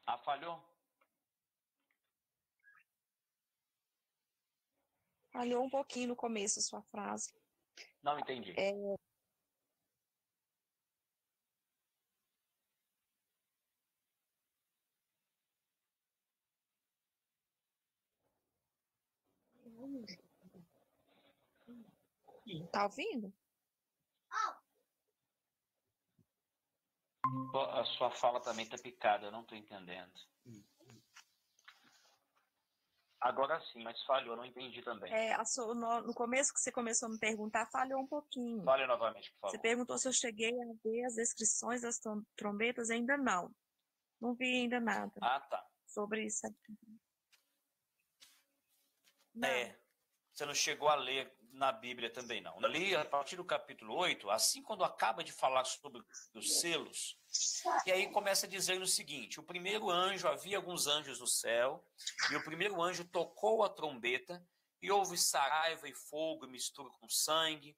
Ah, falhou? Falhou um pouquinho no começo a sua frase. Não entendi. Tá ouvindo? A sua fala também tá picada, eu não tô entendendo. Agora sim, mas falhou, não entendi também. No começo que você começou a me perguntar, falhou um pouquinho. Fale novamente, por Você favor. perguntou se eu cheguei a ver as descrições das trombetas, ainda não. Não vi ainda nada Ah, tá. sobre isso. Não. É, você não chegou a ler na Bíblia também, não. Eu li a partir do capítulo 8, assim quando acaba de falar sobre os selos, e aí começa dizendo o seguinte: o primeiro anjo, havia alguns anjos no céu, e o primeiro anjo tocou a trombeta, e houve saraiva e fogo, e mistura com sangue.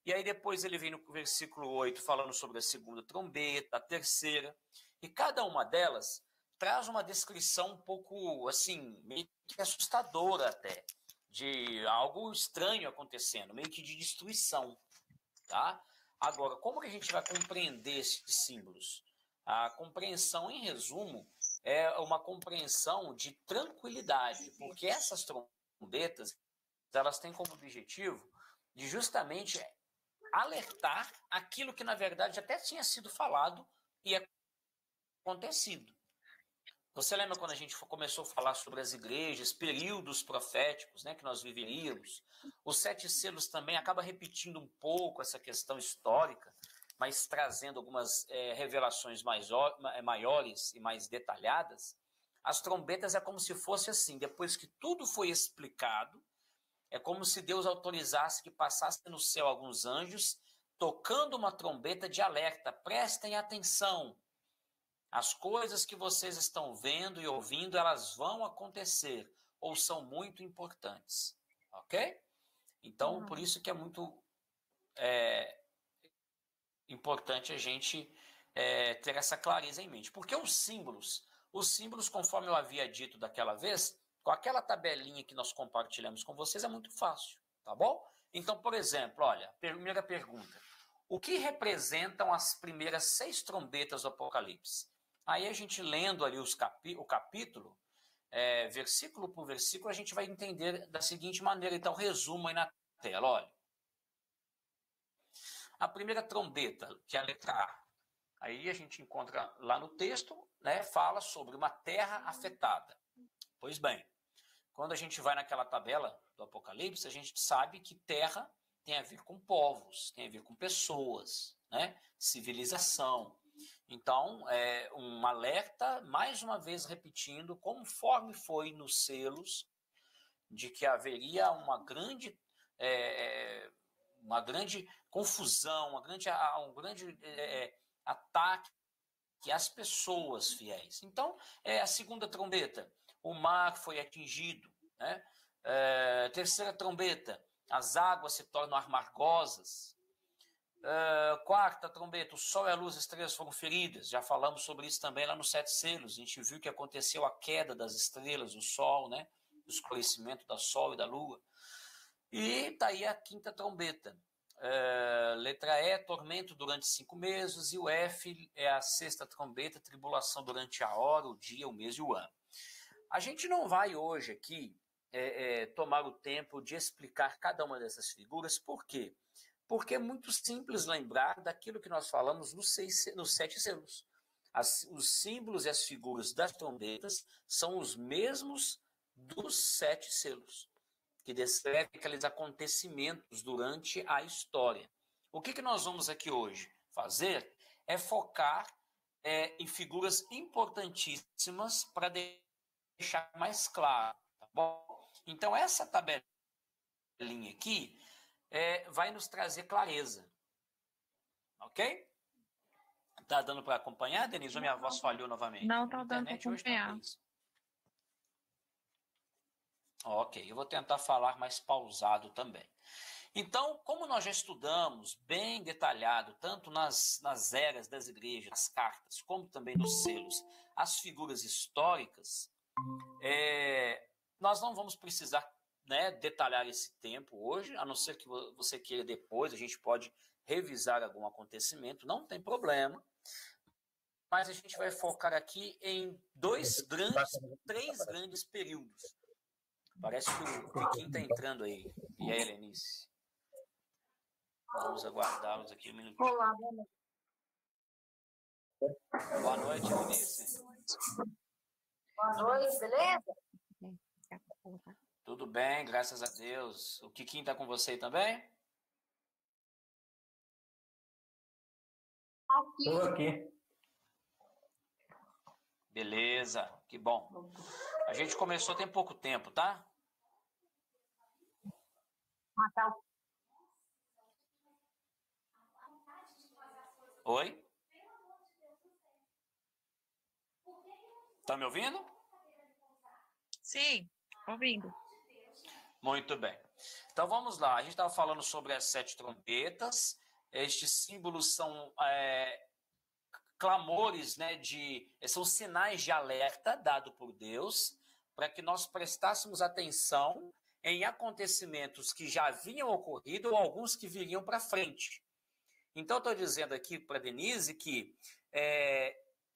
E aí depois ele vem no versículo 8 falando sobre a segunda trombeta, a terceira, e cada uma delas traz uma descrição um pouco, assim, meio que assustadora até, de algo estranho acontecendo, meio que de destruição, tá? Agora, como que a gente vai compreender esses símbolos? A compreensão, em resumo, é uma compreensão de tranquilidade, porque essas trombetas, elas têm como objetivo de justamente alertar aquilo que, na verdade, até tinha sido falado e acontecido. Você lembra quando a gente começou a falar sobre as igrejas, períodos proféticos, né, que nós viveríamos? Os sete selos também acaba repetindo um pouco essa questão histórica, mas trazendo algumas revelações maiores e mais detalhadas. As trombetas é como se fosse assim, depois que tudo foi explicado, é como se Deus autorizasse que passasse no céu alguns anjos tocando uma trombeta de alerta. Prestem atenção. As coisas que vocês estão vendo e ouvindo, elas vão acontecer ou são muito importantes. Ok? Então, por isso que é muito importante a gente ter essa clareza em mente. Porque os símbolos, conforme eu havia dito daquela vez, com aquela tabelinha que nós compartilhamos com vocês, é muito fácil, tá bom? Então, por exemplo, olha, primeira pergunta. O que representam as primeiras 6 trombetas do Apocalipse? Aí a gente lendo ali o capítulo, versículo por versículo, a gente vai entender da seguinte maneira. Então, resumo aí na tela, olha. A primeira trombeta, que é a letra A. Aí a gente encontra lá no texto, né, fala sobre uma terra afetada. Pois bem, quando a gente vai naquela tabela do Apocalipse, a gente sabe que terra tem a ver com povos, tem a ver com pessoas, né, civilização. Então, é um alerta, mais uma vez repetindo, conforme foi nos selos, de que haveria uma grande confusão, um grande ataque às pessoas fiéis. Então, a segunda trombeta, o mar foi atingido. Né? Terceira trombeta, as águas se tornam amargosas. Quarta trombeta, o sol e a luz, as estrelas foram feridas. Já falamos sobre isso também lá nos 7 selos. A gente viu que aconteceu a queda das estrelas, do sol, né? O escurecimento da sol e da lua. E tá aí a quinta trombeta. Letra E, tormento durante 5 meses. E o F é a sexta trombeta, tribulação durante a hora, o dia, o mês e o ano. A gente não vai hoje aqui tomar o tempo de explicar cada uma dessas figuras. Por quê? Porque é muito simples lembrar daquilo que nós falamos nos 7 selos. Os símbolos e as figuras das trombetas são os mesmos dos 7 selos, que descrevem aqueles acontecimentos durante a história. O que nós vamos aqui hoje fazer é focar em figuras importantíssimas para deixar mais claro. Tá bom? Então, essa tabelinha aqui vai nos trazer clareza. Ok? Tá dando para acompanhar, Denise? Ou minha voz falhou novamente? Não Minha tá dando para internet hoje tá acompanhar. isso. Ok, eu vou tentar falar mais pausado também. Então, como nós já estudamos bem detalhado, tanto nas eras das igrejas, nas cartas, como também nos selos, as figuras históricas, nós não vamos precisar, né, detalhar esse tempo hoje, a não ser que você queira depois, a gente pode revisar algum acontecimento, não tem problema, mas a gente vai focar aqui em três grandes períodos. Parece que o Piquinho está entrando aí, e a Helenice. Vamos aguardá-los aqui um minutinho. Olá, boa noite. Boa noite, Helenice. Boa noite, beleza? Tudo bem, graças a Deus. O Piquinho está com você também? Estou aqui. Beleza, que bom. A gente começou tem pouco tempo, tá? Tá. Oi? Tá me ouvindo? Sim, ouvindo. Muito bem. Então vamos lá. A gente estava falando sobre as 7 trombetas. Estes símbolos são clamores, né, são sinais de alerta dado por Deus para que nós prestássemos atenção em acontecimentos que já haviam ocorrido ou alguns que viriam para frente. Então, eu estou dizendo aqui para Denise que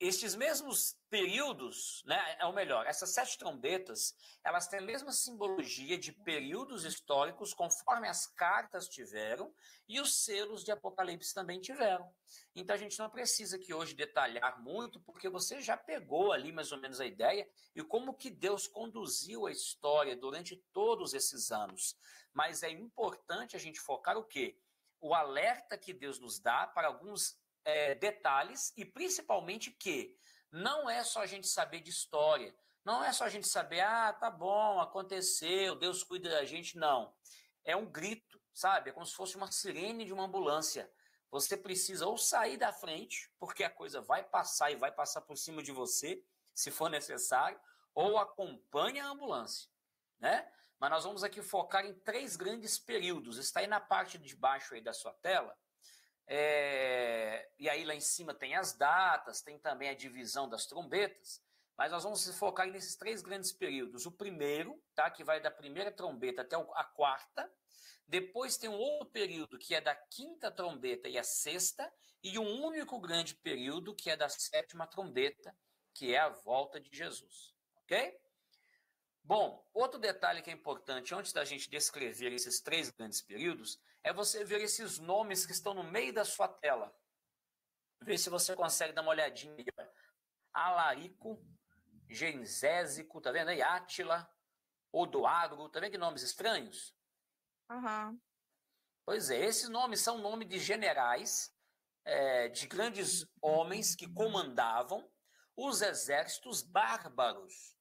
estes mesmos períodos, né, ou melhor, essas 7 trombetas, elas têm a mesma simbologia de períodos históricos, conforme as cartas tiveram, e os selos de Apocalipse também tiveram. Então, a gente não precisa aqui hoje detalhar muito, porque você já pegou ali mais ou menos a ideia e como que Deus conduziu a história durante todos esses anos. Mas é importante a gente focar o quê? O alerta que Deus nos dá para alguns detalhes e principalmente que não é só a gente saber de história, não é só a gente saber, tá bom, aconteceu, Deus cuida da gente, não. É um grito, sabe? É como se fosse uma sirene de uma ambulância. Você precisa ou sair da frente, porque a coisa vai passar e vai passar por cima de você, se for necessário, ou acompanhe a ambulância, né? Mas nós vamos aqui focar em 3 grandes períodos. Está aí na parte de baixo aí da sua tela. E aí lá em cima tem as datas, tem também a divisão das trombetas, mas nós vamos focar nesses 3 grandes períodos. O primeiro, tá, que vai da primeira trombeta até a quarta. Depois tem um outro período que é da quinta trombeta e a sexta, e um único grande período que é da 7ª trombeta, que é a volta de Jesus. Ok? Bom, outro detalhe que é importante antes da gente descrever esses 3 grandes períodos é você ver esses nomes que estão no meio da sua tela. Vê se você consegue dar uma olhadinha aí. Alarico, Gensésico, tá vendo aí? Átila, Odoagro, tá vendo que nomes estranhos? Uhum. Pois é, esses nomes são nomes de generais, de grandes homens que comandavam os exércitos bárbaros.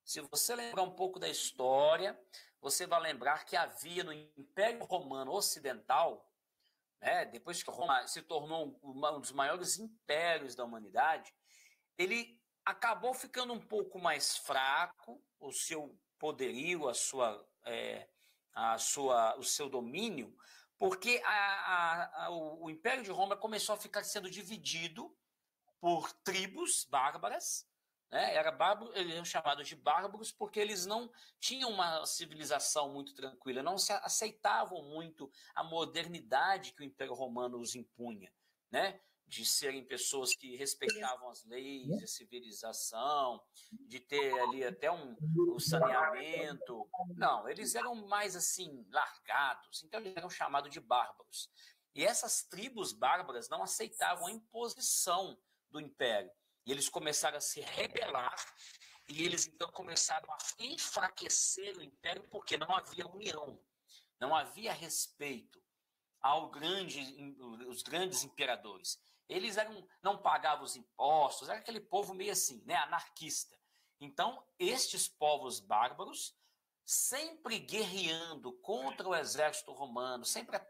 Se você lembrar um pouco da história, você vai lembrar que havia no Império Romano Ocidental, né, depois que Roma se tornou um dos maiores impérios da humanidade, ele acabou ficando um pouco mais fraco, o seu poderio, o seu domínio, porque o Império de Roma começou a ficar sendo dividido por tribos bárbaras, né? Eles eram chamados de bárbaros porque eles não tinham uma civilização muito tranquila, não se aceitavam muito a modernidade que o Império Romano os impunha, né? De serem pessoas que respeitavam as leis de civilização, de ter ali até o saneamento. Não, eles eram mais assim, largados, então eles eram chamados de bárbaros. E essas tribos bárbaras não aceitavam a imposição do império. E eles começaram a se rebelar, e eles então começaram a enfraquecer o império porque não havia união, não havia respeito os grandes imperadores. Eles não pagavam os impostos, era aquele povo meio assim, né, anarquista. Então, estes povos bárbaros, sempre guerreando contra o exército romano, sempre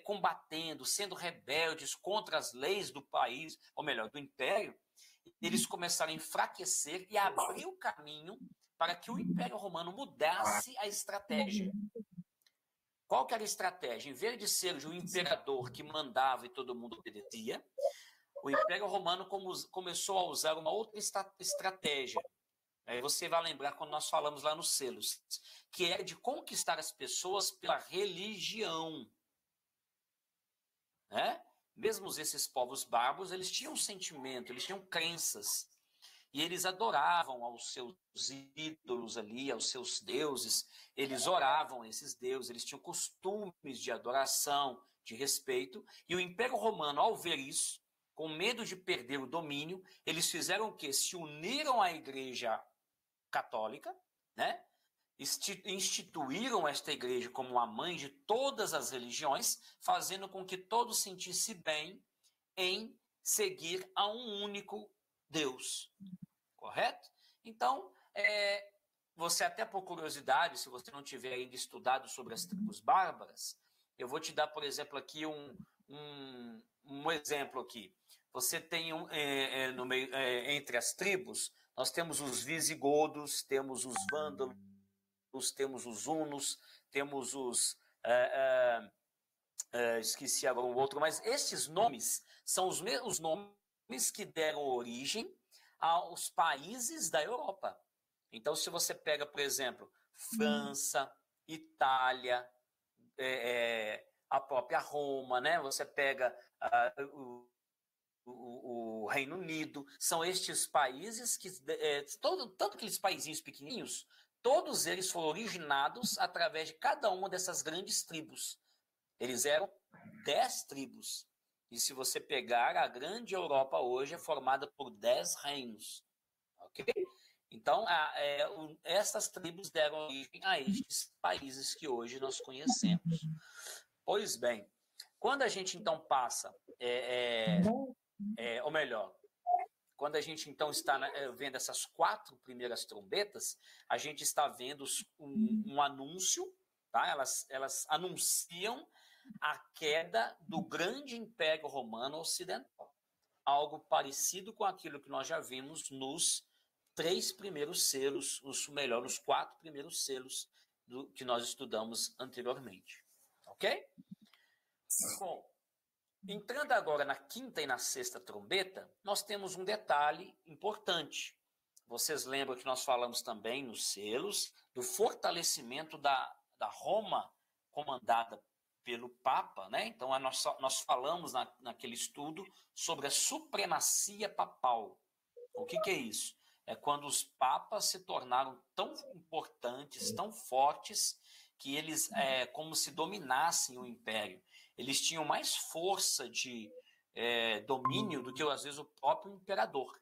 combatendo, sendo rebeldes contra as leis do país, ou melhor, do império, eles começaram a enfraquecer e a abrir o caminho para que o Império Romano mudasse a estratégia. Qual que era a estratégia? Em vez de ser um imperador que mandava e todo mundo obedecia, o Império Romano começou a usar uma outra estratégia. Aí você vai lembrar quando nós falamos lá nos selos, que era de conquistar as pessoas pela religião. Né? Mesmo esses povos bárbaros, eles tinham sentimento, eles tinham crenças. E eles adoravam aos seus ídolos ali, aos seus deuses. Eles oravam a esses deuses, eles tinham costumes de adoração, de respeito. E o Império Romano, ao ver isso, com medo de perder o domínio, eles fizeram o quê? Se uniram à Igreja Católica, né? Instituíram esta igreja como a mãe de todas as religiões, fazendo com que todos sentissem bem em seguir a um único Deus. Correto? Então, você até por curiosidade, se você não tiver ainda estudado sobre as tribos bárbaras, eu vou te dar, por exemplo, aqui um exemplo aqui. Você tem entre as tribos, nós temos os visigodos, temos os vândalos, temos os hunos, temos os... esqueci agora o outro, mas estes nomes são os mesmos nomes que deram origem aos países da Europa. Então, se você pega, por exemplo, França, Itália, a própria Roma, né? Você pega o Reino Unido, são estes países que, tanto aqueles paizinhos pequenininhos, todos eles foram originados através de cada uma dessas grandes tribos. Eles eram 10 tribos. E se você pegar, a grande Europa hoje é formada por 10 reinos. Ok? Então, essas tribos deram origem a estes países que hoje nós conhecemos. Pois bem, quando a gente então passa, ou melhor, quando a gente então está vendo essas 4 primeiras trombetas, a gente está vendo um anúncio, tá? Elas anunciam a queda do grande Império Romano Ocidental. Algo parecido com aquilo que nós já vimos nos 3 primeiros selos, nos 4 primeiros selos que nós estudamos anteriormente. Ok? Bom, entrando agora na 5ª e na 6ª trombeta, nós temos um detalhe importante. Vocês lembram que nós falamos também nos selos do fortalecimento da Roma comandada pelo Papa, né? Então, nós falamos naquele estudo sobre a supremacia papal. O que é isso? É quando os papas se tornaram tão importantes, tão fortes, que eles, como se dominassem o império. Eles tinham mais força de domínio do que, às vezes, o próprio imperador.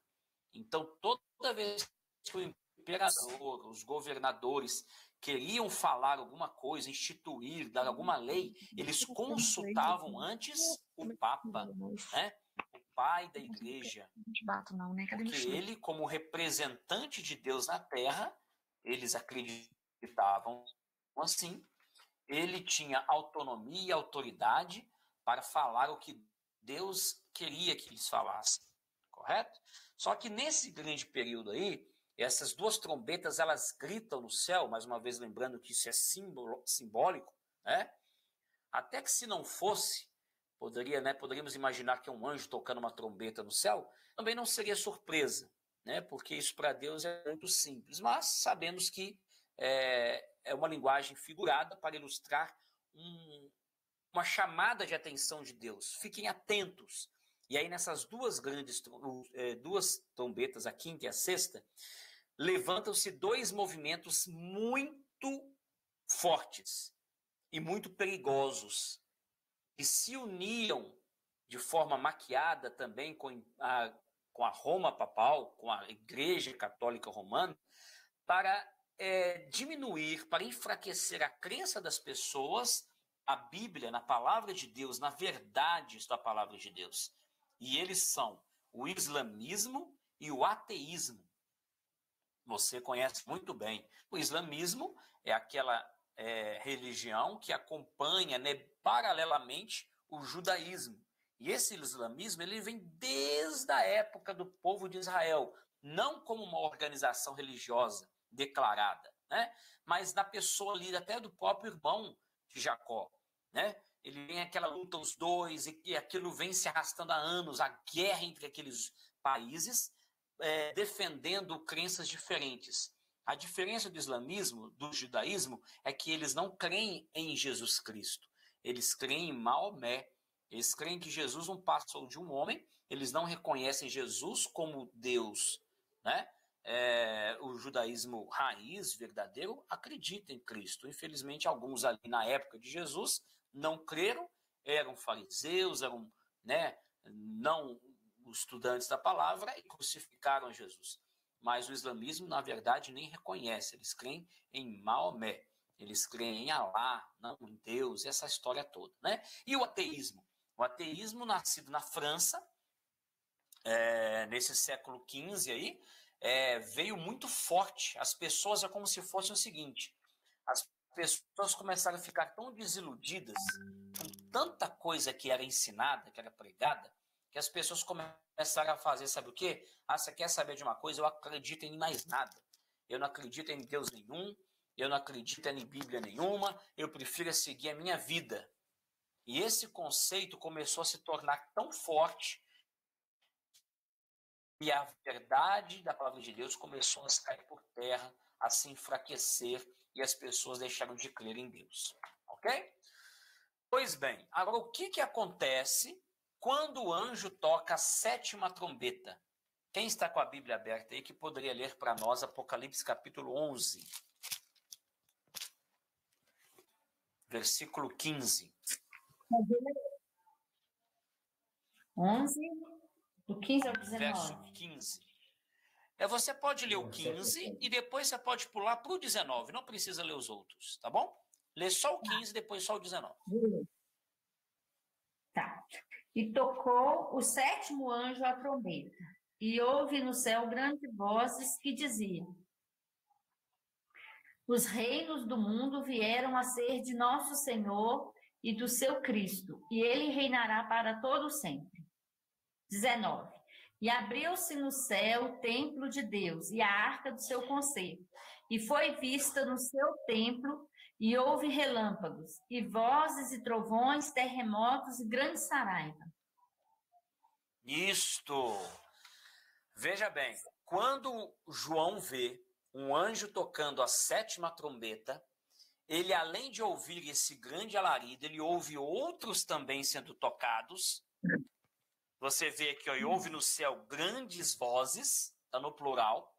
Então, toda vez que o imperador, os governadores queriam falar alguma coisa, instituir, dar alguma lei, eles consultavam antes o Papa, né? O pai da igreja. Porque ele, como representante de Deus na Terra, eles acreditavam assim, ele tinha autonomia e autoridade para falar o que Deus queria que eles falassem, correto? Só que nesse grande período aí, essas 2 trombetas, elas gritam no céu, mais uma vez lembrando que isso é simbólico, né? Até que se não fosse, poderíamos imaginar que é um anjo tocando uma trombeta no céu, também não seria surpresa, né? Porque isso para Deus é muito simples, mas sabemos que é uma linguagem figurada para ilustrar uma chamada de atenção de Deus. Fiquem atentos. E aí nessas 2 trombetas, a 5ª e a 6ª, levantam-se 2 movimentos muito fortes e muito perigosos, que se uniam de forma maquiada também com a Roma papal, com a Igreja Católica Romana, para diminuir, para enfraquecer a crença das pessoas, a Bíblia, na palavra de Deus, na verdade da palavra de Deus. E eles são o islamismo e o ateísmo. Você conhece muito bem. O islamismo é aquela religião que acompanha, né, paralelamente o judaísmo. E esse islamismo ele vem desde a época do povo de Israel, não como uma organização religiosa declarada, né, mas na pessoa ali até do próprio irmão de Jacó, né? Ele vem aquela luta, os dois, e aquilo vem se arrastando há anos, a guerra entre aqueles países, defendendo crenças diferentes. A diferença do islamismo, do judaísmo, é que eles não creem em Jesus Cristo. Eles creem em Maomé. Eles creem que Jesus não passou de um homem. Eles não reconhecem Jesus como Deus, né? O judaísmo raiz, verdadeiro, acredita em Cristo. Infelizmente, alguns ali na época de Jesus não creram, eram fariseus, eram, né, não estudantes da palavra e crucificaram Jesus. Mas o islamismo, na verdade, nem reconhece. Eles creem em Maomé, eles creem em Alá, não em Deus, essa história toda, né? E o ateísmo? O ateísmo, nascido na França, nesse século XV aí, veio muito forte. As pessoas é como se fosse o seguinte: as pessoas começaram a ficar tão desiludidas com tanta coisa que era ensinada, que era pregada, que as pessoas começaram a fazer, sabe o quê? Você quer saber de uma coisa? Eu acredito em mais nada. Eu não acredito em Deus nenhum, eu não acredito em Bíblia nenhuma, eu prefiro seguir a minha vida. E esse conceito começou a se tornar tão forte e a verdade da palavra de Deus começou a cair por terra, a se enfraquecer, e as pessoas deixaram de crer em Deus. Ok? Pois bem, agora o que acontece quando o anjo toca a 7ª trombeta? Quem está com a Bíblia aberta aí que poderia ler para nós Apocalipse capítulo 11, versículo 15. 11, do 15 ao 19. Verso 15. Você pode ler o 15 e depois você pode pular para o 19. Não precisa ler os outros, tá bom? Lê só o 15 e depois só o 19. Tá. E tocou o 7º anjo a trombeta, e houve no céu grandes vozes que diziam: os reinos do mundo vieram a ser de nosso Senhor e do seu Cristo, e ele reinará para todo sempre. 19. E abriu-se no céu o templo de Deus e a arca do seu concerto, e foi vista no seu templo, e houve relâmpagos, e vozes e trovões, terremotos e grande saraiva. Isto. Veja bem, quando João vê um anjo tocando a 7ª trombeta, ele, além de ouvir esse grande alarido, ele ouve outros também sendo tocados. Você vê aqui, ó, e ouve no céu grandes vozes, está no plural,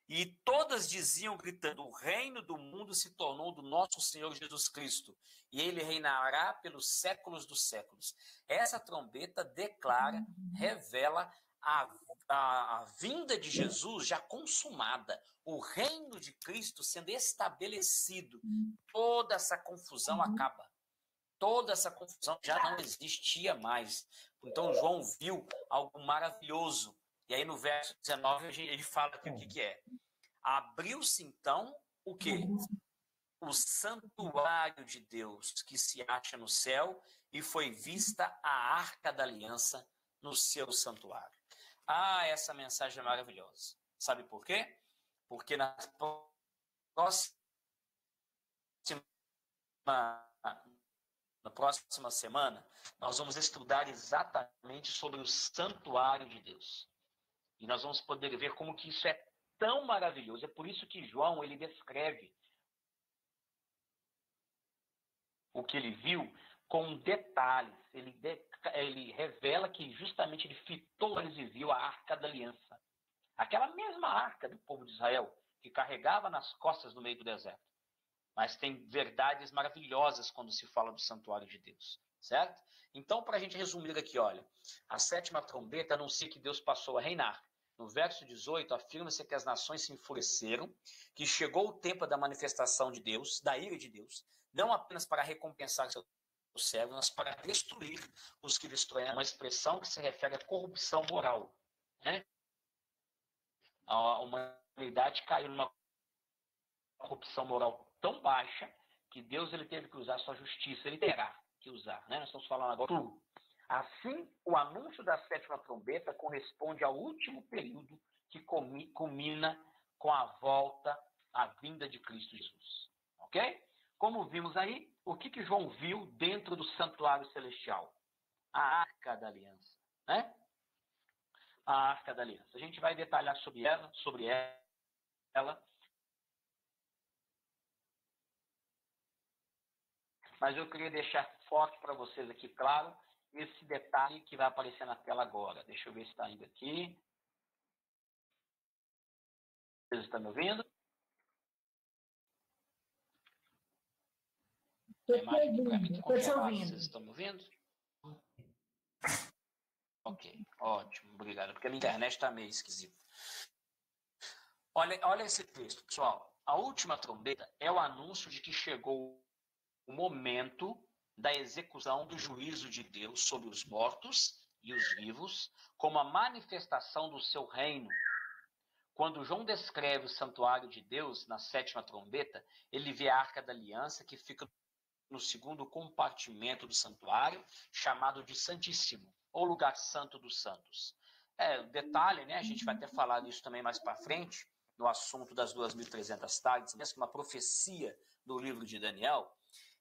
e todas diziam, gritando: o reino do mundo se tornou do nosso Senhor Jesus Cristo, e ele reinará pelos séculos dos séculos. Essa trombeta declara, revela a vinda de Jesus já consumada, o reino de Cristo sendo estabelecido. Toda essa confusão acaba. Toda essa confusão já não existia mais. Então, João viu algo maravilhoso. E aí, no verso 19, ele fala aqui o que é. Abriu-se, então, o quê? O santuário de Deus que se acha no céu, e foi vista a arca da aliança no seu santuário. Essa mensagem é maravilhosa. Sabe por quê? Porque na próxima semana, nós vamos estudar exatamente sobre o santuário de Deus. E nós vamos poder ver como que isso é tão maravilhoso. É por isso que João, ele descreve o que ele viu com detalhes. Ele revela que justamente ele fitou e viu a arca da aliança. Aquela mesma arca do povo de Israel, que carregava nas costas no meio do deserto. Mas tem verdades maravilhosas quando se fala do santuário de Deus, certo? Então, para a gente resumir aqui, olha, a 7ª trombeta anuncia que Deus passou a reinar. No verso 18, afirma-se que as nações se enfureceram, que chegou o tempo da manifestação de Deus, da ira de Deus, não apenas para recompensar seus servos, mas para destruir os que destroem. É uma expressão que se refere à corrupção moral, né? A humanidade caiu numa corrupção moral tão baixa que Deus ele teve que usar sua justiça, ele terá que usar, né? Nós estamos falando agora tudo. Assim, o anúncio da 7ª trombeta corresponde ao último período que culmina com a volta, a vinda de Cristo Jesus. Ok? Como vimos aí, o que João viu dentro do santuário celestial? A Arca da Aliança, né? A Arca da Aliança. A gente vai detalhar sobre ela. Mas eu queria deixar forte para vocês aqui, claro, esse detalhe que vai aparecer na tela agora. Deixa eu ver se está indo aqui. Vocês estão me ouvindo? Estou te ouvindo. Vocês estão me ouvindo? Ok, ótimo, obrigado. Porque a minha internet está meio esquisita. Olha esse texto, pessoal. A última trombeta é o anúncio de que chegou o momento da execução do juízo de Deus sobre os mortos e os vivos, como a manifestação do seu reino. Quando João descreve o santuário de Deus na sétima trombeta, ele vê a Arca da Aliança que fica no segundo compartimento do santuário, chamado de Santíssimo, ou Lugar Santo dos Santos. Detalhe, né? A gente vai até falar disso também mais para frente, no assunto das 2.300 tardes, mesmo uma profecia do livro de Daniel.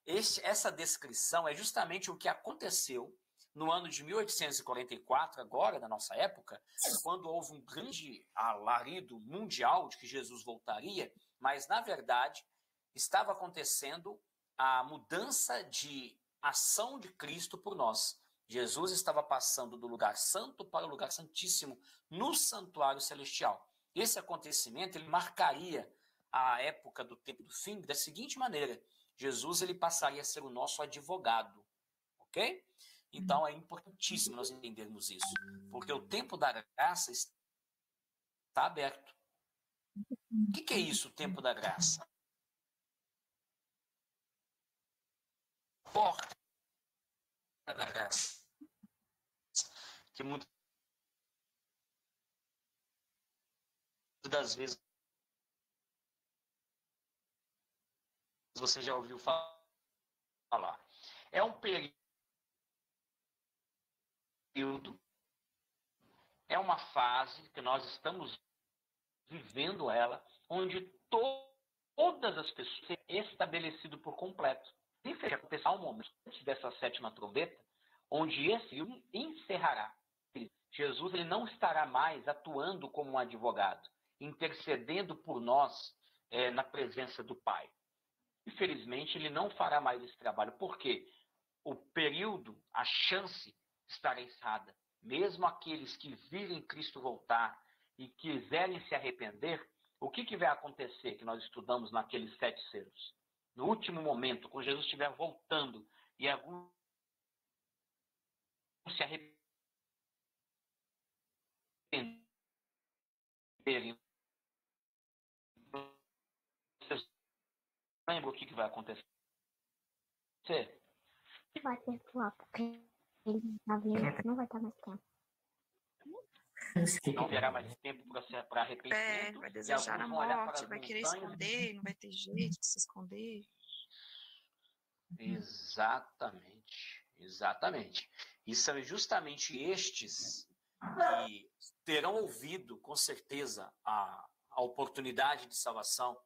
Essa descrição é justamente o que aconteceu no ano de 1844, agora, na nossa época, quando houve um grande alarido mundial de que Jesus voltaria, mas, na verdade, estava acontecendo a mudança de ação de Cristo por nós. Jesus estava passando do lugar santo para o lugar santíssimo no santuário celestial. Esse acontecimento ele marcaria a época do tempo do fim da seguinte maneira: Jesus ele passaria a ser o nosso advogado, ok? Então é importantíssimo nós entendermos isso, porque o tempo da graça está aberto. O que é isso, o tempo da graça? Porta da graça. Que muitas das vezes você já ouviu falar. É um período, é uma fase que nós estamos vivendo ela, onde todas as pessoas são estabelecidas por completo. E vai acontecer um momento antes dessa sétima trombeta, onde esse filme encerrará. Jesus ele não estará mais atuando como um advogado, intercedendo por nós na presença do Pai. Infelizmente, ele não fará mais esse trabalho, porque o período, a chance estará encerrada. Mesmo aqueles que virem Cristo voltar e quiserem se arrepender, o que vai acontecer que nós estudamos naqueles 7 selos? No último momento, quando Jesus estiver voltando e alguns se arrependerem, vocês lembram o que vai acontecer? Vai perdoar, porque ele está vendo que não vai estar mais tempo. Não haverá mais tempo para arrependimento. Vai desejar a morte, vai querer esconder, não vai ter jeito de se esconder. Exatamente. E são justamente estes que terão ouvido, com certeza, a oportunidade de salvação,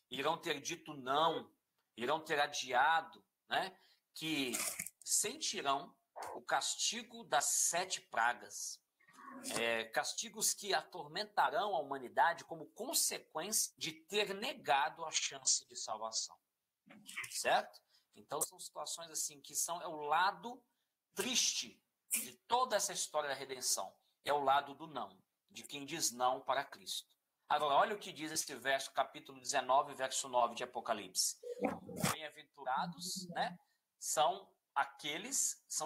irão ter dito não, irão ter adiado, né, que sentirão o castigo das 7 pragas. Castigos que atormentarão a humanidade como consequência de ter negado a chance de salvação. Certo? Então são situações assim que é o lado triste de toda essa história da redenção. É o lado do não, de quem diz não para Cristo. Agora, olha o que diz esse verso, capítulo 19, verso 9 de Apocalipse. Bem-aventurados, né, são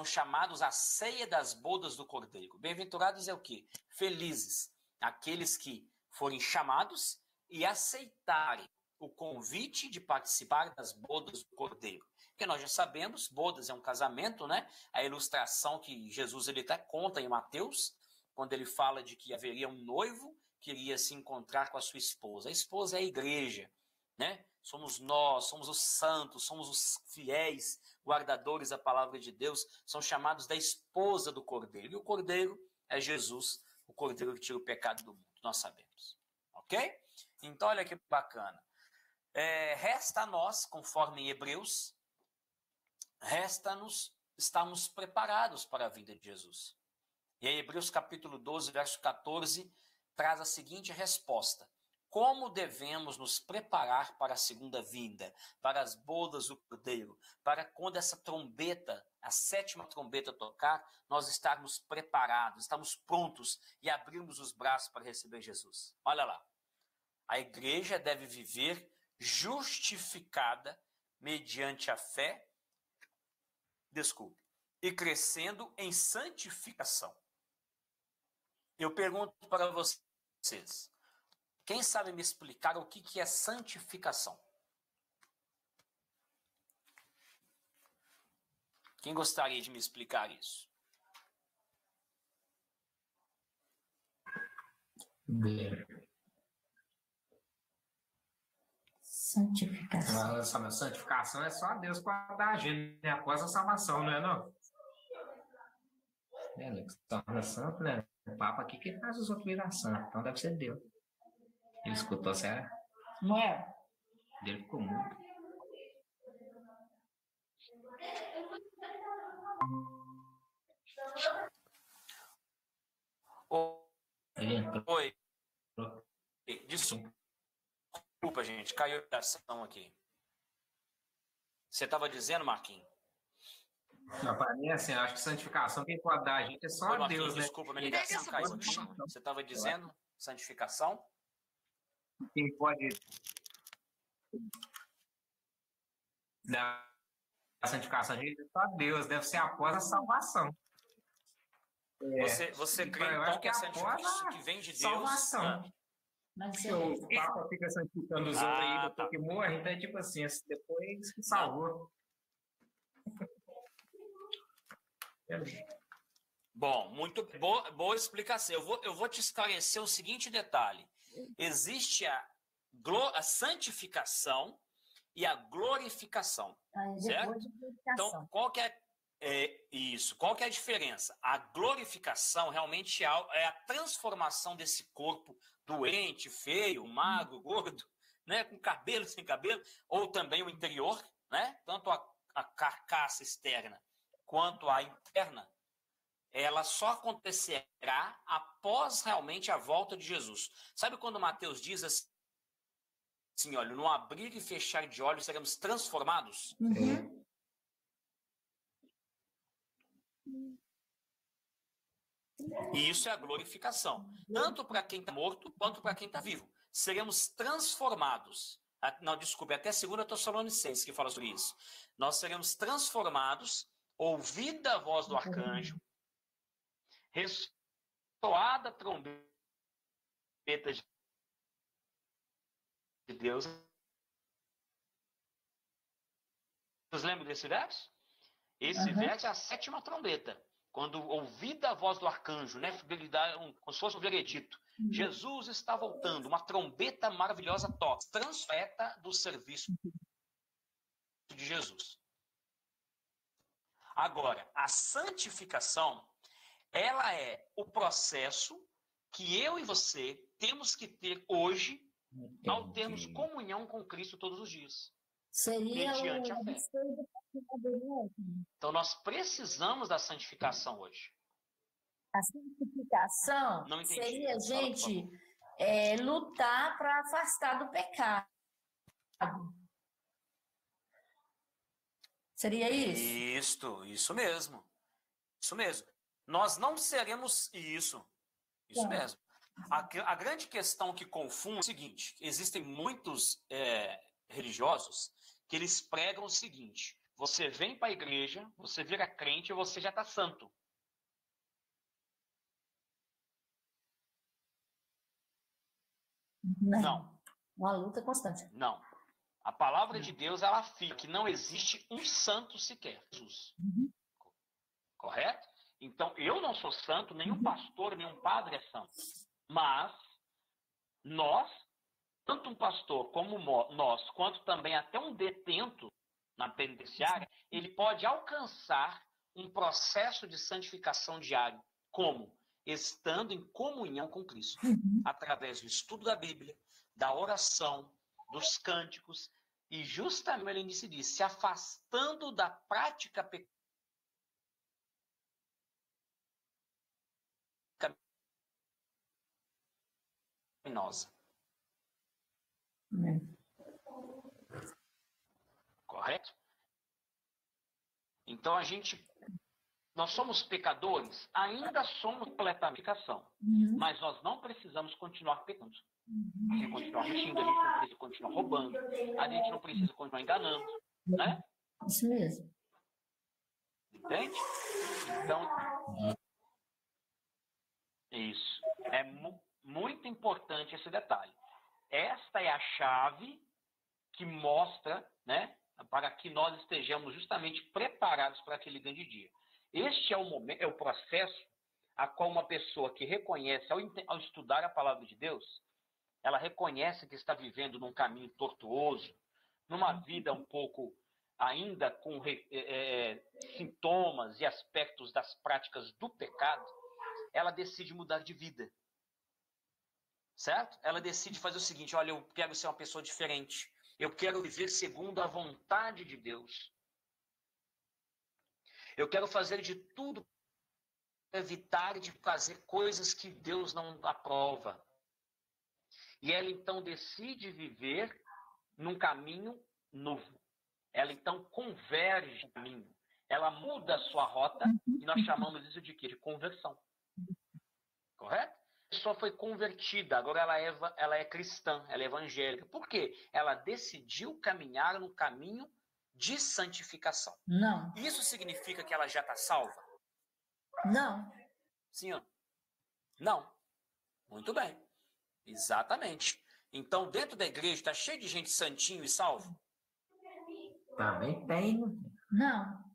chamados à ceia das bodas do Cordeiro. Bem-aventurados é o quê? Felizes. Aqueles que forem chamados e aceitarem o convite de participar das bodas do Cordeiro. Porque nós já sabemos, bodas é um casamento, né? A ilustração que Jesus ele até conta em Mateus, quando ele fala de que haveria um noivo que iria se encontrar com a sua esposa. A esposa é a igreja, né? Somos nós, somos os santos, somos os fiéis guardadores da palavra de Deus, são chamados da esposa do Cordeiro. E o Cordeiro é Jesus, o Cordeiro que tira o pecado do mundo, nós sabemos. Ok? Então, olha que bacana. Resta a nós, conforme em Hebreus, resta-nos estarmos preparados para a vinda de Jesus. E aí, Hebreus capítulo 12, verso 14, traz a seguinte resposta: como devemos nos preparar para a segunda vinda, para as bodas do Cordeiro, para quando essa trombeta, a 7ª trombeta tocar, nós estarmos preparados, estarmos prontos e abrirmos os braços para receber Jesus. Olha lá, a igreja deve viver justificada mediante a fé, e crescendo em santificação. Eu pergunto para vocês, quem sabe me explicar o que é santificação? Quem gostaria de me explicar isso? Santificação. Santificação é só Deus para dar a gente, né? Após a salvação, não é não? Se torna santo, né? O Papa aqui que faz os outros virar santo, então deve ser Deus. Ele escutou, será? Não é? Ele ficou mudo. Oi. Desculpa, gente, caiu a ligação aqui. Você estava dizendo, Marquinhos? Para mim, assim, acho que santificação quem pode dar a gente é só Oi, Deus, né? Desculpa, minha ligação caiu aqui. Você estava dizendo santificação? Quem pode dar a santificação a gente é só Deus, deve ser após a salvação. Você crê então que a santificação que vem de Deus? Salvação. Mas O Papa fica santificando os outros aí depois que morre, então é tipo assim, depois que salvou. Bom, muito boa explicação. Eu vou te esclarecer o seguinte detalhe. Existe a santificação e a glorificação, certo? Então, qual que qual que é a diferença? A glorificação realmente é a transformação desse corpo doente, feio, magro, gordo, né, com cabelo, sem cabelo, ou também o interior, né? Tanto a carcaça externa quanto a interna, ela só acontecerá após realmente a volta de Jesus. Sabe quando Mateus diz assim, olha, no abrir e fechar de olhos seremos transformados? Uhum. E isso é a glorificação, tanto para quem está morto quanto para quem está vivo. Seremos transformados. Não, desculpe, até 2 Tessalonicenses que fala sobre isso. Nós seremos transformados, ouvida a voz do arcanjo, ressoada a trombeta de Deus. Vocês lembram desse verso? Esse verso é a 7ª trombeta. Quando ouvida a voz do arcanjo, né? Ele dá como se fosse um veredito. Jesus está voltando, uma trombeta maravilhosa toca, transfeta do serviço de Jesus. Agora, a santificação, ela é o processo que eu e você temos que ter hoje ao termos comunhão com Cristo todos os dias. Seria mediante a fé. Então, nós precisamos da santificação hoje. A santificação Não entendi. seria a Fala, por gente favor. lutar para afastar do pecado. Seria isso? Isso mesmo. Isso mesmo. Nós não seremos isso. Isso mesmo. A grande questão que confunde é o seguinte: existem muitos religiosos que eles pregam o seguinte: você vem para a igreja, você vira crente e você já está santo. Não. Uma luta constante. Não. A palavra de Deus, ela afirma que não existe um santo sequer, Jesus. Correto? Então, eu não sou santo, nenhum pastor, nenhum padre é santo. Mas, nós, tanto um pastor como nós, quanto também até um detento na penitenciária, ele pode alcançar um processo de santificação diário. Como? Estando em comunhão com Cristo. Através do estudo da Bíblia, da oração, dos cânticos, e justamente ele diz, se afastando da prática pecaminosa. Correto? Então nós somos pecadores, ainda somos completamente pecadores, mas nós não precisamos continuar pecando. A gente continuar mentindo, a gente não precisa continuar roubando, a gente não precisa continuar enganando, né? Isso mesmo. Entende? Então, isso. É muito importante esse detalhe. Esta é a chave que mostra, né, para que nós estejamos justamente preparados para aquele grande dia. Este é o momento, é o processo a qual uma pessoa que reconhece, ao estudar a palavra de Deus, ela reconhece que está vivendo num caminho tortuoso, numa vida um pouco ainda com sintomas e aspectos das práticas do pecado, ela decide mudar de vida. Certo? Ela decide fazer o seguinte, olha, eu quero ser uma pessoa diferente. Eu quero viver segundo a vontade de Deus. Eu quero fazer de tudo para evitar de fazer coisas que Deus não aprova. E ela então decide viver num caminho novo. Ela então converge no caminho. Ela muda a sua rota e nós chamamos isso de quê? De conversão. Correto? A pessoa foi convertida, agora ela é cristã, ela é evangélica. Por quê? Ela decidiu caminhar no caminho de santificação. Não. Isso significa que ela já está salva? Não. Sim ou não? Não. Muito bem. Exatamente. Então, dentro da igreja está cheio de gente santinho e salvo? Também tem. Não.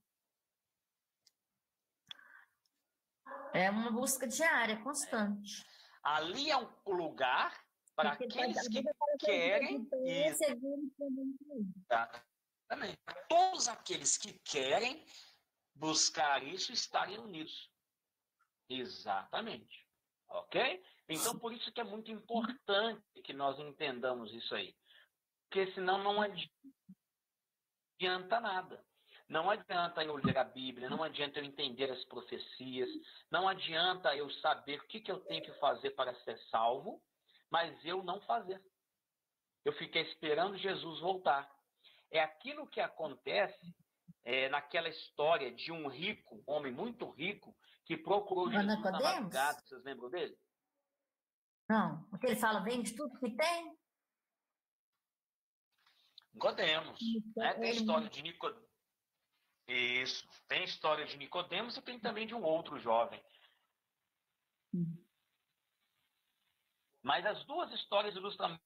É uma busca diária, constante. Ali é um lugar para aqueles que querem. Exatamente. Todos aqueles que querem buscar isso estarem unidos. Exatamente. Ok? Então, por isso que é muito importante que nós entendamos isso aí. Porque senão não adianta nada. Não adianta eu ler a Bíblia, não adianta eu entender as profecias, não adianta eu saber o que eu tenho que fazer para ser salvo, mas eu não fazer. Eu fiquei esperando Jesus voltar. É aquilo que acontece naquela história de um rico, um homem muito rico, que procurou Jesus na madrugada. Vocês lembram dele? Não. Porque ele fala, vende tudo que tem? Nicodemos. Né? Tem a história de Nicodemos. Isso. Tem a história de Nicodemos e tem também de um outro jovem. Mas as duas histórias ilustram a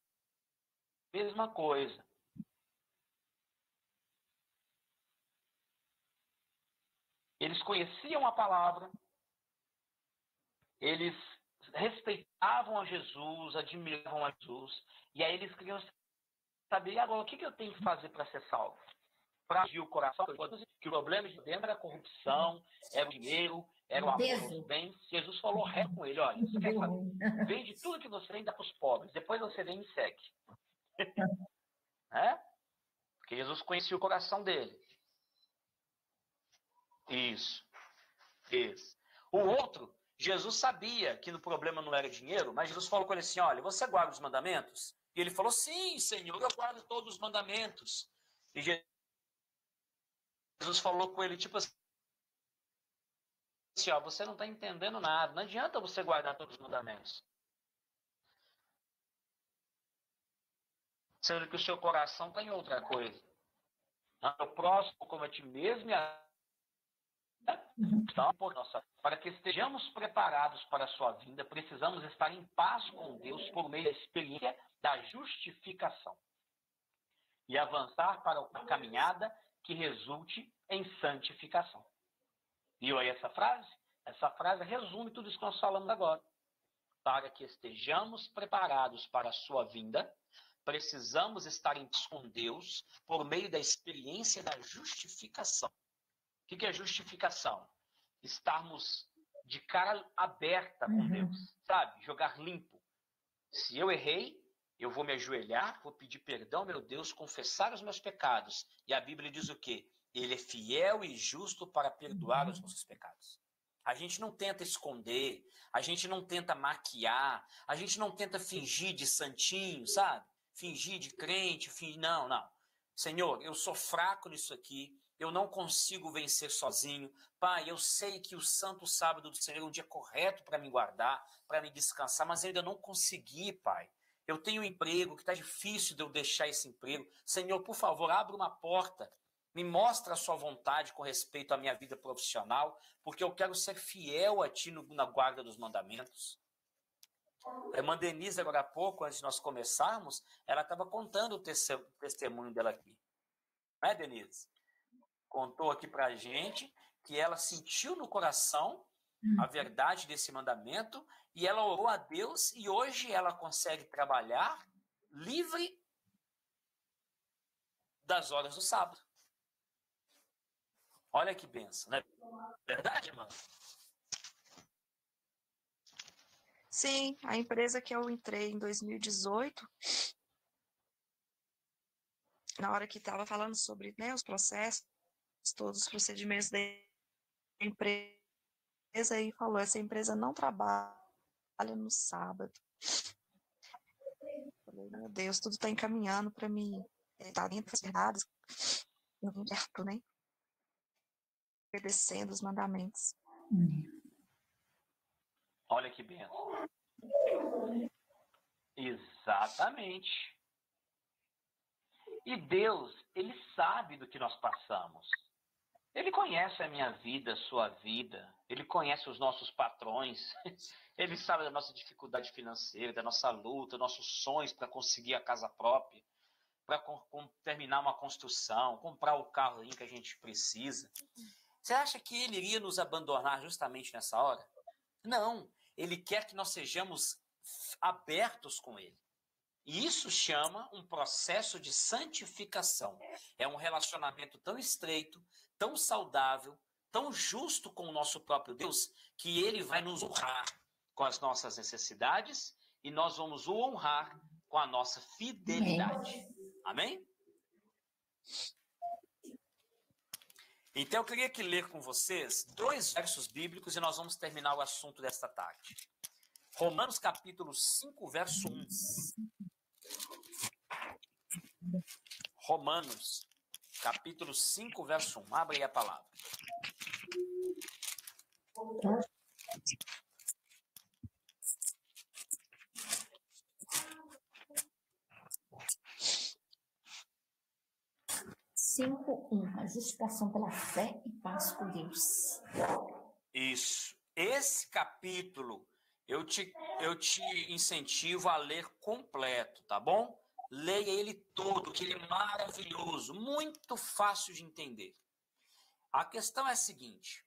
mesma coisa. Eles conheciam a palavra, eles respeitavam a Jesus, admiravam a Jesus, e aí eles queriam saber, agora, o que eu tenho que fazer para ser salvo? Para agir o coração, que o problema de dentro era a corrupção, era o dinheiro, era o amor dos bens. Jesus falou reto com ele, olha, você quer saber? Vende tudo que você tem e dá para os pobres, depois você vem e me segue. Porque Jesus conhecia o coração dele. Isso. O outro, Jesus sabia que o problema não era dinheiro, mas Jesus falou com ele assim, olha, você guarda os mandamentos? E ele falou, sim, Senhor, eu guardo todos os mandamentos. E Jesus falou com ele, tipo assim, ó, você não está entendendo nada, não adianta você guardar todos os mandamentos. Sendo que o seu coração tem outra coisa. O próximo como a ti mesmo e então, para que estejamos preparados para a sua vinda, precisamos estar em paz com Deus por meio da experiência da justificação e avançar para a caminhada que resulte em santificação. Viu aí essa frase? Essa frase resume tudo isso que nós falamos agora. Para que estejamos preparados para a sua vinda, precisamos estar em paz com Deus por meio da experiência da justificação. O que é justificação? Estarmos de cara aberta com Deus, sabe? Jogar limpo. Se eu errei, Eu vou me ajoelhar, vou pedir perdão, meu Deus, confessar os meus pecados. E a Bíblia diz o quê? Ele é fiel e justo para perdoar os nossos pecados. A gente não tenta esconder, a gente não tenta maquiar, a gente não tenta fingir de santinho, sabe? Fingir de crente, não, não. Senhor, eu sou fraco nisso aqui, eu não consigo vencer sozinho. Pai, eu sei que o santo sábado do Senhor é um dia correto para me guardar, para me descansar, mas eu ainda não consegui, Pai. Eu tenho um emprego que está difícil de eu deixar esse emprego. Senhor, por favor, abra uma porta. Me mostra a sua vontade com respeito à minha vida profissional, porque eu quero ser fiel a ti na guarda dos mandamentos. A irmã Denise, agora há pouco, antes de nós começarmos, ela estava contando o testemunho dela aqui. Não é, Denise? Contou aqui para a gente que ela sentiu no coração a verdade desse mandamento e ela orou a Deus e hoje ela consegue trabalhar livre das horas do sábado. Olha que benção, né? Verdade, irmã? Sim, a empresa que eu entrei em 2018, na hora que estava falando sobre, né, os processos, todos os procedimentos da empresa, e falou, essa empresa não trabalha no sábado. Falei, meu Deus, tudo está encaminhando para mim estar dentro das erradas, eu vim perto, né? Obedecendo os mandamentos. Olha que benção. Exatamente. E Deus, Ele sabe do que nós passamos. Ele conhece a minha vida, a sua vida. Ele conhece os nossos patrões. Ele sabe da nossa dificuldade financeira, da nossa luta, nossos sonhos para conseguir a casa própria, para terminar uma construção, comprar o carro que a gente precisa. Você acha que Ele iria nos abandonar justamente nessa hora? Não. Ele quer que nós sejamos abertos com Ele. E isso chama um processo de santificação. É um relacionamento tão estreito, tão saudável, tão justo com o nosso próprio Deus, que Ele vai nos honrar com as nossas necessidades e nós vamos o honrar com a nossa fidelidade. Amém? Então eu queria que ler com vocês 2 versos bíblicos e nós vamos terminar o assunto desta tarde. Romanos capítulo 5, verso 1. Romanos, capítulo 5, verso 1. Abre aí a palavra. A justificação pela fé e paz com Deus. Isso. Esse capítulo eu te incentivo a ler completo, tá bom? Leia ele todo, que ele é maravilhoso, muito fácil de entender. A questão é a seguinte,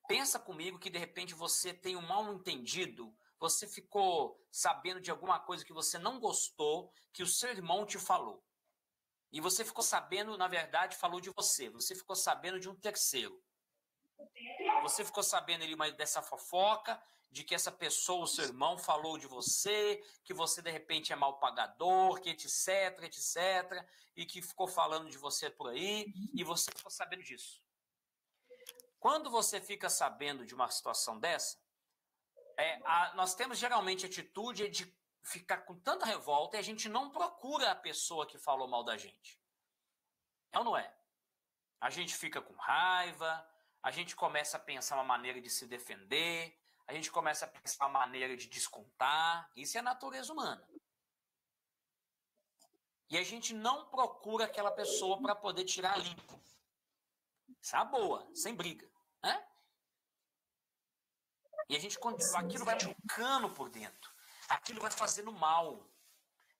pensa comigo que de repente você tem um mal entendido, você ficou sabendo de alguma coisa que você não gostou, que o seu irmão te falou. E você ficou sabendo, na verdade, falou de você. Você ficou sabendo de um terceiro. Você ficou sabendo ali dessa fofoca, de que essa pessoa, o seu irmão, falou de você, que você, de repente, é mal pagador, que etc, etc, e que ficou falando de você por aí, e você ficou sabendo disso. Quando você fica sabendo de uma situação dessa, nós temos geralmente a atitude de ficar com tanta revolta e a gente não procura a pessoa que falou mal da gente. É ou não é? A gente fica com raiva, a gente começa a pensar uma maneira de se defender, a gente começa a pensar uma maneira de descontar. Isso é a natureza humana. E a gente não procura aquela pessoa para poder tirar limpo. Isso é uma boa, sem briga, né? E a gente, aquilo vai machucando por dentro. Aquilo vai fazendo mal.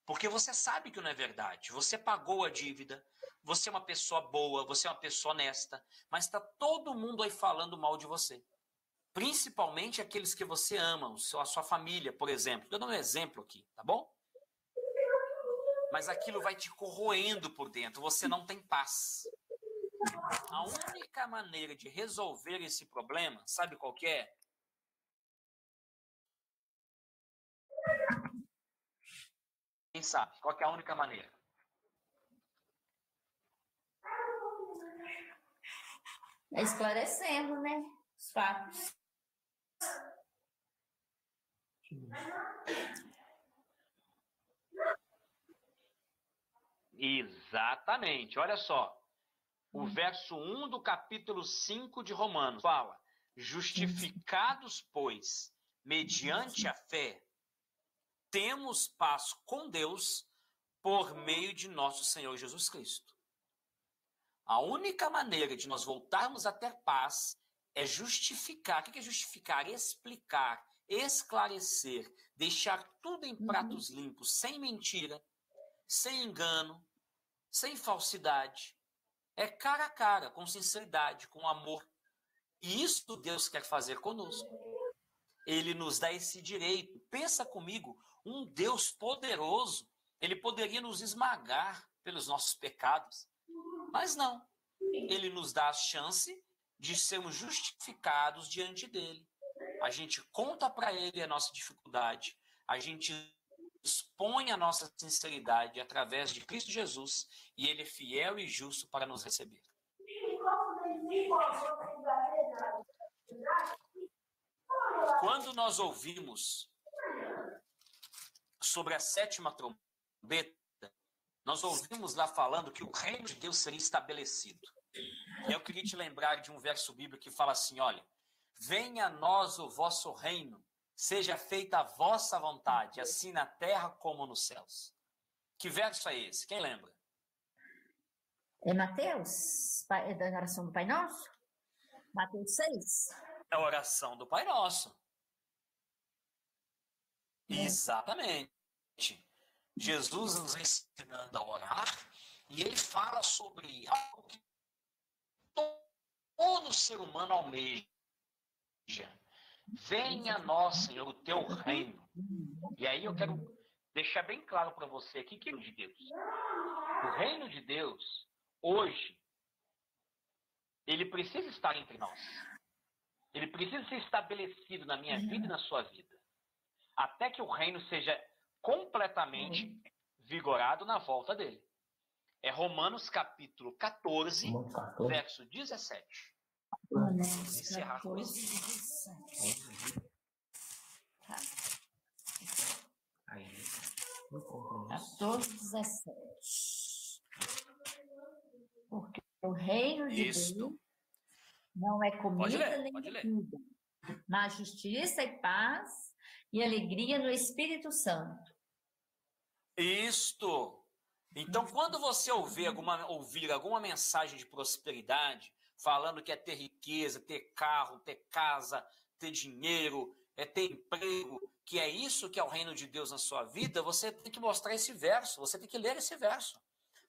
Porque você sabe que não é verdade. Você pagou a dívida, você é uma pessoa boa, você é uma pessoa honesta, mas está todo mundo aí falando mal de você. Principalmente aqueles que você ama, a sua família, por exemplo. Estou dando um exemplo aqui, tá bom? Mas aquilo vai te corroendo por dentro, você não tem paz. A única maneira de resolver esse problema, sabe qual que é? Quem sabe? Qual que é a única maneira? Esclarecendo, né? Os fatos. Exatamente. Olha só. O verso 1 do capítulo 5 de Romanos fala: justificados, pois, mediante a fé, temos paz com Deus por meio de nosso Senhor Jesus Cristo. A única maneira de nós voltarmos a ter paz é justificar. O que é justificar? Explicar, esclarecer, deixar tudo em pratos limpos, sem mentira, sem engano, sem falsidade. É cara a cara, com sinceridade, com amor. E isso Deus quer fazer conosco. Ele nos dá esse direito. Pensa comigo, um Deus poderoso, ele poderia nos esmagar pelos nossos pecados. Mas não. Ele nos dá a chance de sermos justificados diante dele. A gente conta para ele a nossa dificuldade. A gente expõe a nossa sinceridade através de Cristo Jesus e ele é fiel e justo para nos receber. Quando nós ouvimos sobre a sétima trombeta, nós ouvimos lá falando que o reino de Deus seria estabelecido. E eu queria te lembrar de um verso bíblico que fala assim, olha, venha a nós o vosso reino, seja feita a vossa vontade, assim na terra como nos céus. Que verso é esse? Quem lembra? É Mateus, é da oração do Pai Nosso? Mateus 6. É a oração do Pai Nosso. Exatamente. Jesus nos ensinando a orar, e ele fala sobre algo que todo ser humano almeja. Venha a nós, Senhor, o teu reino. E aí eu quero deixar bem claro para você aqui que é o reino de Deus. O reino de Deus, hoje, ele precisa estar entre nós. Ele precisa ser estabelecido na minha vida e na sua vida. Até que o reino seja completamente vigorado na volta dele. É Romanos capítulo 14, verso 17. Encerrar com isso. Aí, 14, 17. Porque o reino de Isso. Deus não é comida Pode ler, nem pode ler. bebida, mas justiça e paz e alegria no Espírito Santo. Isto. Então, quando você ouvir alguma mensagem de prosperidade, falando que é ter riqueza, ter carro, ter casa, ter dinheiro, é ter emprego, que é isso que é o reino de Deus na sua vida, você tem que mostrar esse verso, você tem que ler esse verso.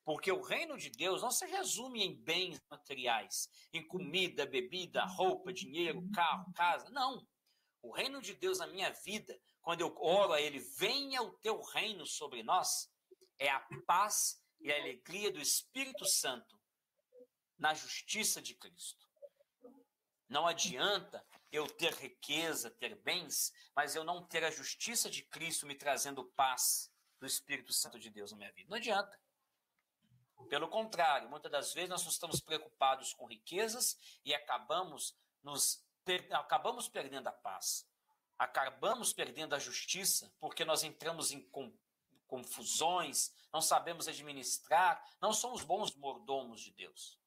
Porque o reino de Deus não se resume em bens materiais, em comida, bebida, roupa, dinheiro, carro, casa. Não. O reino de Deus na minha vida, quando eu oro a ele, venha o teu reino sobre nós, é a paz e a alegria do Espírito Santo na justiça de Cristo. Não adianta eu ter riqueza, ter bens, mas eu não ter a justiça de Cristo me trazendo paz do Espírito Santo de Deus na minha vida. Não adianta. Pelo contrário, muitas das vezes nós estamos preocupados com riquezas e acabamos perdendo a paz. Acabamos perdendo a justiça porque nós entramos em confusões, não sabemos administrar, não somos bons mordomos de Deus.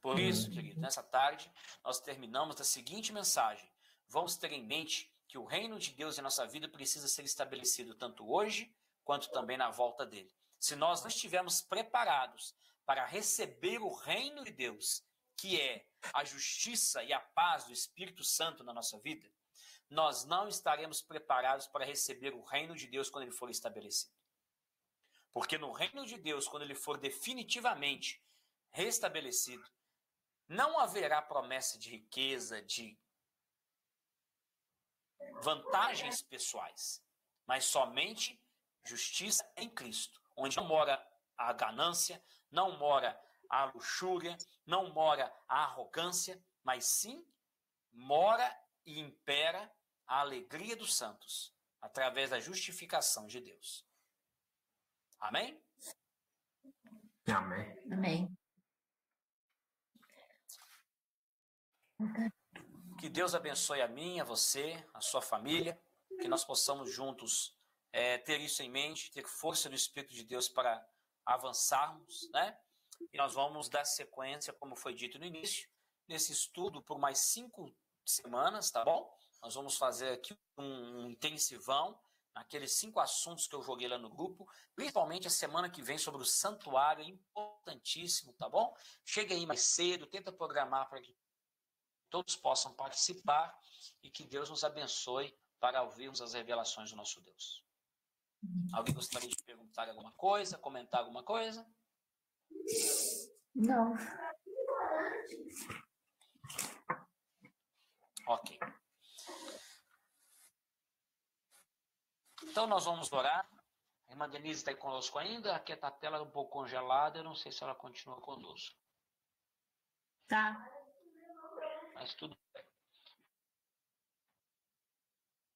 Por isso, querido, nessa tarde, nós terminamos da seguinte mensagem. Vamos ter em mente que o reino de Deus em nossa vida precisa ser estabelecido tanto hoje, quanto também na volta dele. Se nós não estivermos preparados para receber o reino de Deus, que é a justiça e a paz do Espírito Santo na nossa vida, nós não estaremos preparados para receber o reino de Deus quando ele for estabelecido. Porque no reino de Deus, quando ele for definitivamente restabelecido, não haverá promessa de riqueza, de vantagens pessoais, mas somente justiça em Cristo, onde não mora a ganância, não mora a luxúria, não mora a arrogância, mas sim mora e impera a alegria dos santos, através da justificação de Deus. Amém? Amém. Amém. Que Deus abençoe a mim, a você, a sua família, que nós possamos juntos ter isso em mente, ter força no Espírito de Deus para avançarmos, né? E nós vamos dar sequência, como foi dito no início, nesse estudo por mais 5 semanas, tá bom? Nós vamos fazer aqui um intensivão, naqueles 5 assuntos que eu joguei lá no grupo, principalmente a semana que vem sobre o santuário, é importantíssimo, tá bom? Chegue aí mais cedo, tenta programar para que todos possam participar e que Deus nos abençoe para ouvirmos as revelações do nosso Deus. Alguém gostaria de perguntar alguma coisa, comentar alguma coisa? Não. Ok. Então nós vamos orar. A irmã Denise está aí conosco ainda. Aqui a tela é um pouco congelada. Eu não sei se ela continua conosco. Tá. Mas tudo bem.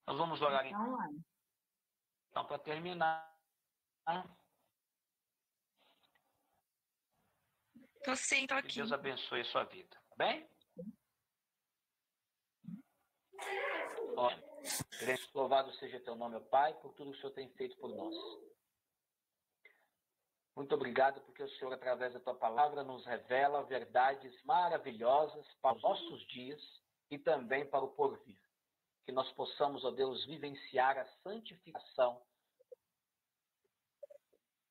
Nós vamos orar então para terminar. Tô sim, tô Que aqui. Deus abençoe a sua vida. Tá bem? Olha, louvado seja teu nome, Pai, por tudo que o Senhor tem feito por nós. Muito obrigado porque o Senhor, através da tua palavra, nos revela verdades maravilhosas para os nossos dias e também para o porvir. Que nós possamos, ó Deus, vivenciar a santificação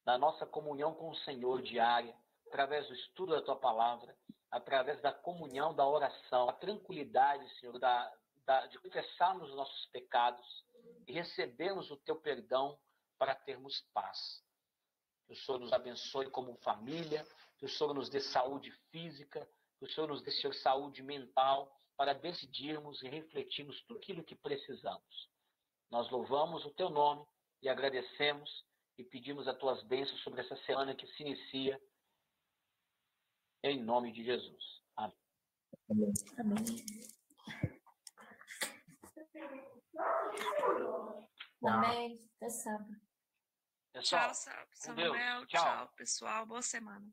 na nossa comunhão com o Senhor diária, através do estudo da tua palavra, através da comunhão, da oração, a tranquilidade, Senhor, de confessarmos os nossos pecados e recebermos o teu perdão para termos paz. Que o Senhor nos abençoe como família, que o Senhor nos dê saúde física, que o Senhor nos dê, Senhor, saúde mental, para decidirmos e refletirmos tudo aquilo que precisamos. Nós louvamos o teu nome e agradecemos e pedimos as tuas bênçãos sobre essa semana que se inicia, em nome de Jesus. Amém. Amém. Amém. Até sábado. Pessoal, Tchau, com Deus. Samuel. Tchau. Tchau, pessoal. Boa semana.